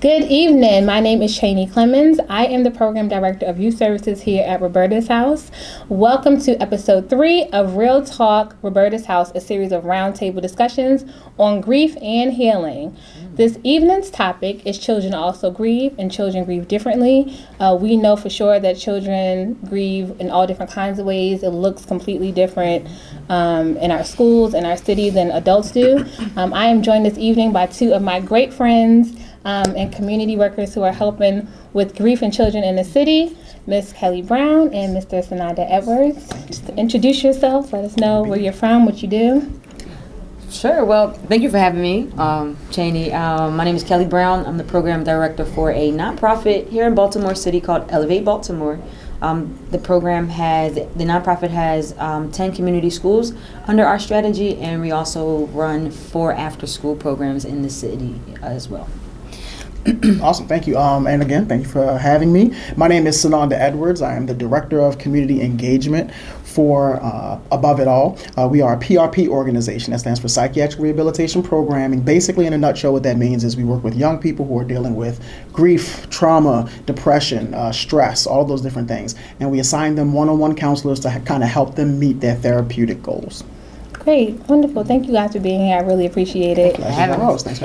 Good evening. My name is Cheney Clemens. I am the Program Director of Youth Services here at Roberta's House. Welcome to Episode 3 of Real Talk Roberta's House, a series of roundtable discussions on grief and healing. This evening's topic is Children Also Grieve, and children grieve differently. We know for sure that children grieve in all different kinds of ways. It looks completely different in our schools, in our city than adults do. I am joined this evening by two of my great friends and community workers who are helping with grief and children in the city, Ms. Kelly Brown and Mr. Sanada Edwards. Just introduce yourself, let us know where you're from, what you do. Sure. Well, thank you for having me, Cheney. My name is Kelly Brown. I'm the program director for a nonprofit here in Baltimore City called Elevate Baltimore. The nonprofit has 10 community schools under our strategy, and we also run 4 after-school programs in the city as well. Awesome, thank you. And again, thank you for having me. My name is Sanada Edwards. I am the Director of Community Engagement for Above It All. We are a PRP organization that stands for Psychiatric Rehabilitation Programming. Basically, in a nutshell, what that means is we work with young people who are dealing with grief, trauma, depression, stress, all of those different things. And we assign them one-on-one counselors to kind of help them meet their therapeutic goals. Great, wonderful. Thank you guys for being here. I really appreciate it. Thanks for having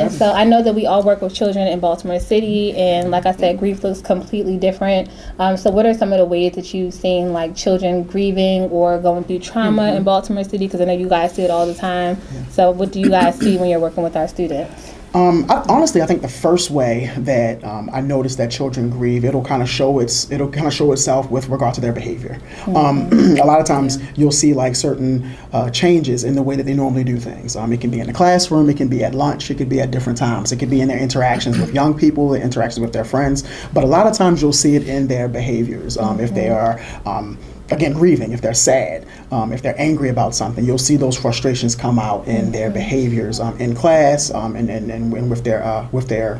me. So I know that we all work with children in Baltimore City, and like I said, grief looks completely different. So what are some of the ways that you've seen like children grieving or going through trauma in Baltimore City? Because I know you guys see it all the time. Yeah. So what do you guys see when you're working with our students? I think the first way that I noticed that children grieve, it'll kind of show itself with regard to their behavior. A lot of times you'll see like certain changes in the way that they normally do things. It can be in the classroom, it can be at lunch, it could be at different times. It could be in their interactions with young people, their interactions with their friends. But a lot of times you'll see it in their behaviors. If they are again, grieving, if they're sad, if they're angry about something, you'll see those frustrations come out in their behaviors in class and with their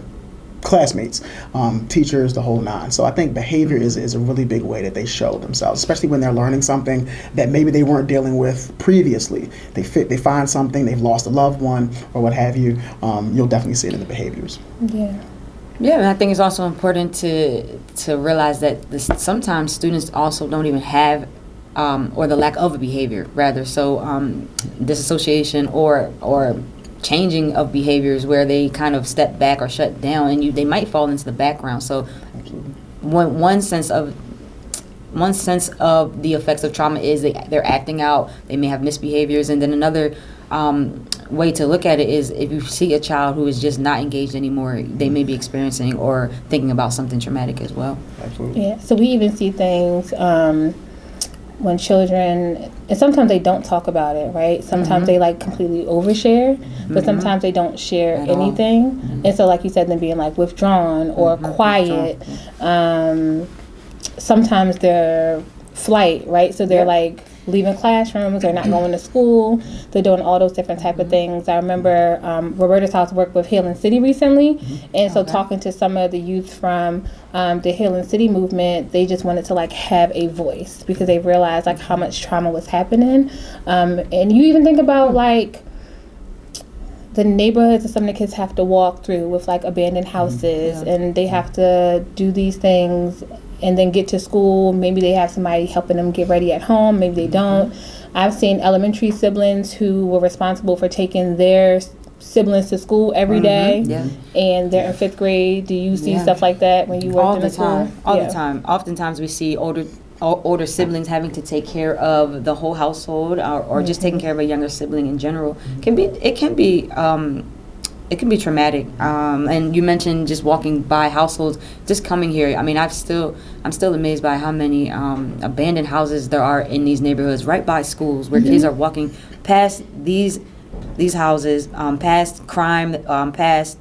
classmates, teachers, the whole nine. So I think behavior is a really big way that they show themselves, especially when they're learning something that maybe they weren't dealing with previously. They find something, they've lost a loved one or what have you. You'll definitely see it in the behaviors. Yeah, and I think it's also important to realize that sometimes students also don't even have, or the lack of a behavior, rather. So disassociation or changing of behaviors where they kind of step back or shut down, and they might fall into the background. So one sense of the effects of trauma is they're acting out, they may have misbehaviors, and then another way to look at it is if you see a child who is just not engaged anymore, they may be experiencing or thinking about something traumatic as well. Absolutely. Yeah, so we even see things when children, and sometimes they don't talk about it, right? Sometimes they like completely overshare, but sometimes they don't share anything. And so like you said, them being like withdrawn or quiet. Sometimes they're flight, right? So they're like leaving classrooms, they're not going to school, they're doing all those different type of things. I remember Roberta's House worked with Healing City recently, and so talking to some of the youth from the Healing City movement, they just wanted to like have a voice because they realized like how much trauma was happening. And you even think about like the neighborhoods that some of the kids have to walk through with like abandoned houses, and they have to do these things and then get to school. Maybe they have somebody helping them get ready at home, maybe they don't. I've seen elementary siblings who were responsible for taking their siblings to school every day, and they're in 5th grade. Do you see stuff like that when you work in the school? All the time. Oftentimes we see older siblings having to take care of the whole household, or just taking care of a younger sibling in general. It can be traumatic. And you mentioned just walking by households, just coming here. I mean, I'm still amazed by how many abandoned houses there are in these neighborhoods, right by schools, where kids are walking past these houses, past crime, past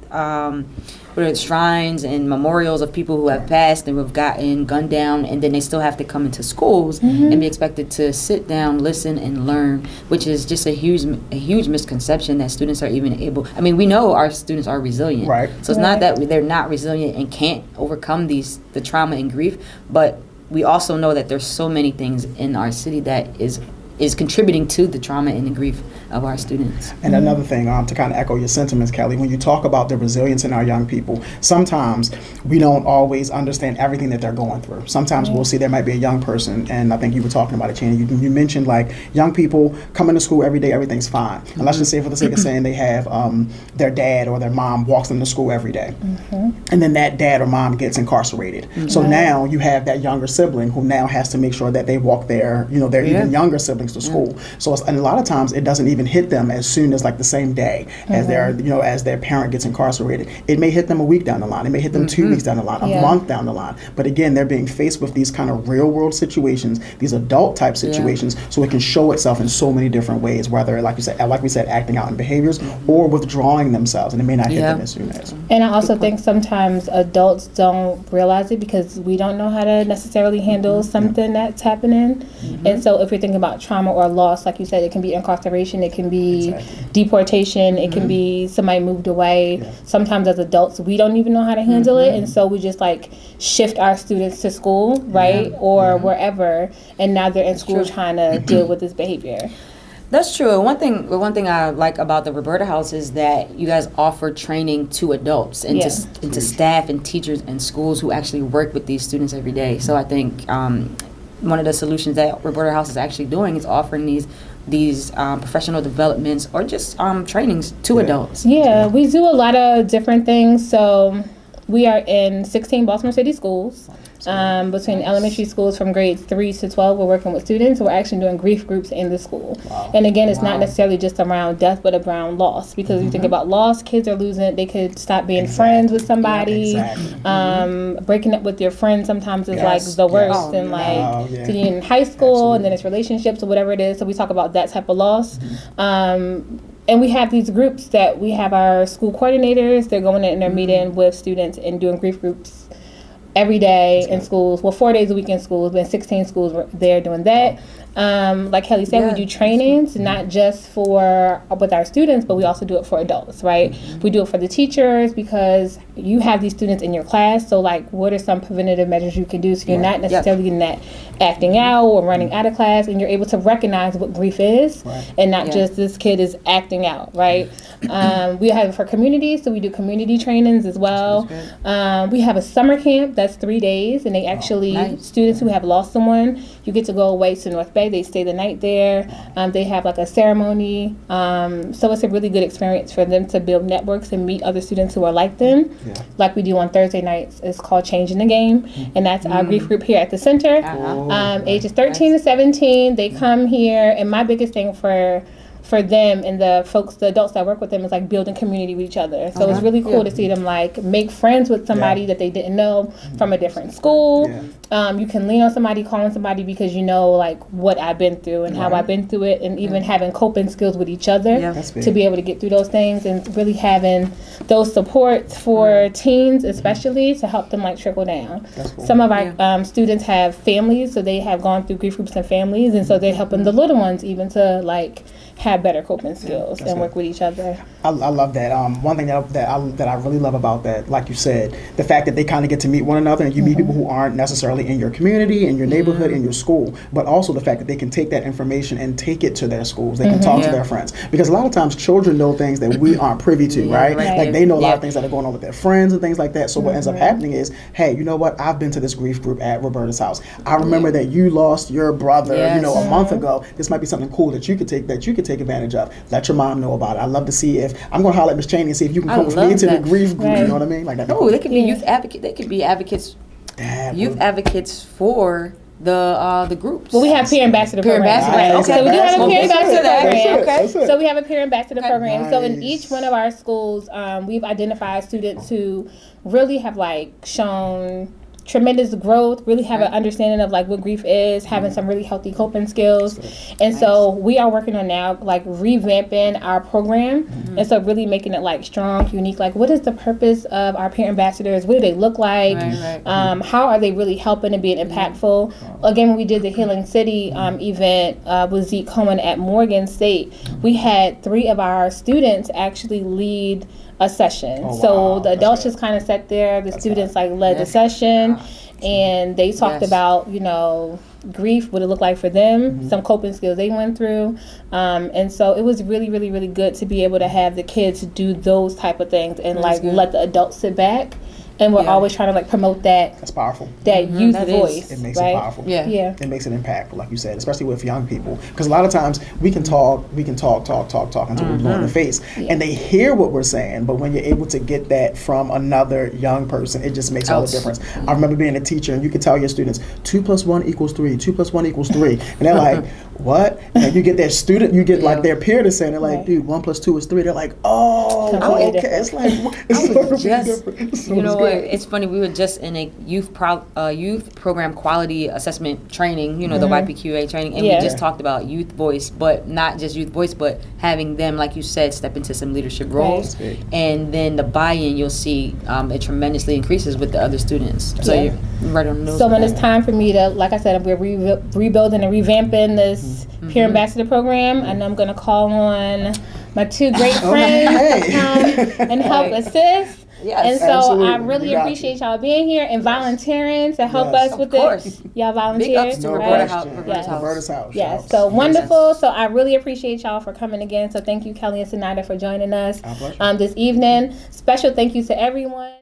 shrines and memorials of people who have passed and who have gotten gunned down, and then they still have to come into schools and be expected to sit down, listen, and learn, which is just a huge misconception that students are even able. I mean, we know our students are resilient, right? So it's not that they're not resilient and can't overcome the trauma and grief, but we also know that there's so many things in our city that is is contributing to the trauma and the grief of our students. And another thing, to kind of echo your sentiments, Kelly, when you talk about the resilience in our young people, sometimes we don't always understand everything that they're going through. Sometimes we'll see there might be a young person, and I think you were talking about it, Chan. You mentioned like young people coming to school every day, everything's fine. And let's just say, for the sake of saying, they have their dad or their mom walks them to school every day. And then that dad or mom gets incarcerated. So now you have that younger sibling who now has to make sure that they walk their even younger siblings to school. So and a lot of times it doesn't even hit them as soon as like the same day as their parent gets incarcerated. It may hit them a week down the line. It may hit them 2 weeks down the line, a month down the line. But again, they're being faced with these kind of real world situations, these adult type situations. So it can show itself in so many different ways, whether like we said, acting out in behaviors or withdrawing themselves, and it may not hit them as soon as. And I also think sometimes adults don't realize it because we don't know how to necessarily handle something that's happening. And so if you're thinking about trauma or loss, like you said, it can be incarceration, it can be deportation, it can be somebody moved away. Sometimes as adults, we don't even know how to handle it, and so we just like shift our students to school, right, or wherever, and now they're in school trying to deal with this behavior. That's true. One thing I like about the Roberta House is that you guys offer training to adults and to staff and teachers and schools who actually work with these students every day. So I think one of the solutions that Roberta House is actually doing is offering these professional developments or just trainings to adults. Yeah, we do a lot of different things. So we are in 16 Baltimore City schools. Between elementary schools from grades 3 to 12, we're working with students. We're actually doing grief groups in the school. And again, it's not necessarily just around death, but around loss. Because you think about loss, kids are losing, they could stop being friends with somebody. Breaking up with your friends sometimes is like the worst. And like to be in high school, and then it's relationships or whatever it is. So we talk about that type of loss. And we have these groups that we have our school coordinators. They're going in and they're meeting with students and doing grief groups every day in schools. Well, 4 days a week in schools, but in 16 schools we're there doing that. Like Kelly said, we do trainings, not just with our students, but we also do it for adults, right? We do it for the teachers because you have these students in your class. So like, what are some preventative measures you can do so you're not necessarily getting that acting out or running out of class, and you're able to recognize what grief is and not just this kid is acting out, right? We have it for communities, so we do community trainings as well. We have a summer camp that's 3 days, and they actually, students who have lost someone, you get to go away to North Bay. They stay the night there. They have like a ceremony. So it's a really good experience for them to build networks and meet other students who are like them. Like we do on Thursday nights. It's called Changing the Game, and that's our grief group here at the center. Ages 13 to 17, they come here, and my biggest thing for them and the adults that work with them is like building community with each other. So it's really cool to see them like make friends with somebody that they didn't know from a different school. You can lean on somebody, call on somebody because you know like what I've been through and how I've been through it, and even having coping skills with each other to be able to get through those things, and really having those supports for teens especially to help them like trickle down. Cool. Some of our students have families, so they have gone through grief groups and families, and so they're helping the little ones even to like have better coping skills and work with each other. I love that. One thing that I really love about that, like you said, the fact that they kind of get to meet one another, and you meet people who aren't necessarily in your community, in your neighborhood, in your school, but also the fact that they can take that information and take it to their schools. They can talk to their friends, because a lot of times children know things that we aren't privy to, right? Like they know a lot of things that are going on with their friends and things like that. So what ends up happening is, hey, you know what? I've been to this grief group at Roberta's house. I remember that you lost your brother, a month ago. This might be something cool that you could take advantage of. Let your mom know about it. I'd love to see if I'm going to holler at Miss Cheney and see if you can come with me to the grief group. You know what I mean? Like that. Oh, they could be youth advocate. They could be advocates. Youth advocates for the groups. Well, we have peer ambassador programs. So we do have a peer ambassador program. So we have a peer ambassador program. So in each one of our schools, we've identified students who really have like shown tremendous growth, really have an understanding of like what grief is, having some really healthy coping skills. And so we are working on now like revamping our program, and so really making it like strong, unique, like what is the purpose of our peer ambassadors, what do they look like, how are they really helping and being impactful. Again, when we did the Healing City event with Zeke Cohen at Morgan State, we had 3 of our students actually lead a session. So the adults just kind of sat there, the students like led the session, and they talked about, grief, what it looked like for them, some coping skills they went through. And so it was really, really, really good to be able to have the kids do those type of things and like let the adults sit back. And we're always trying to like promote that. That's powerful. That youth voice. It makes right? it powerful. Yeah. It makes it impactful, like you said, especially with young people. Because a lot of times we can talk until we're blue in the face. And they hear what we're saying, but when you're able to get that from another young person, it just makes all the difference. I remember being a teacher and you could tell your students 2 + 1 = 3, 2 + 1 = 3. And they're like, what? And you get their student, you get like their peer to say, they're like, dude, 1 + 2 = 3. They're like, oh, okay. It's like, it's different. So you know what? It's funny. We were just in a youth program quality assessment training. You know, the YPQA training, and we just talked about youth voice, but not just youth voice, but having them, like you said, step into some leadership roles, and then the buy-in you'll see it tremendously increases with the other students. So you're right on the nose. So when it's time for me to, like I said, we're rebuilding and revamping this peer ambassador program. I know I'm going to call on my 2 great friends to come and help assist. Yes, and so absolutely. I really appreciate y'all being here and volunteering to help us with this. Y'all volunteered. Big ups to Roberta's house. Yes, so wonderful. So I really appreciate y'all for coming again. So thank you, Kelly and Sonata, for joining us this evening. Special thank you to everyone.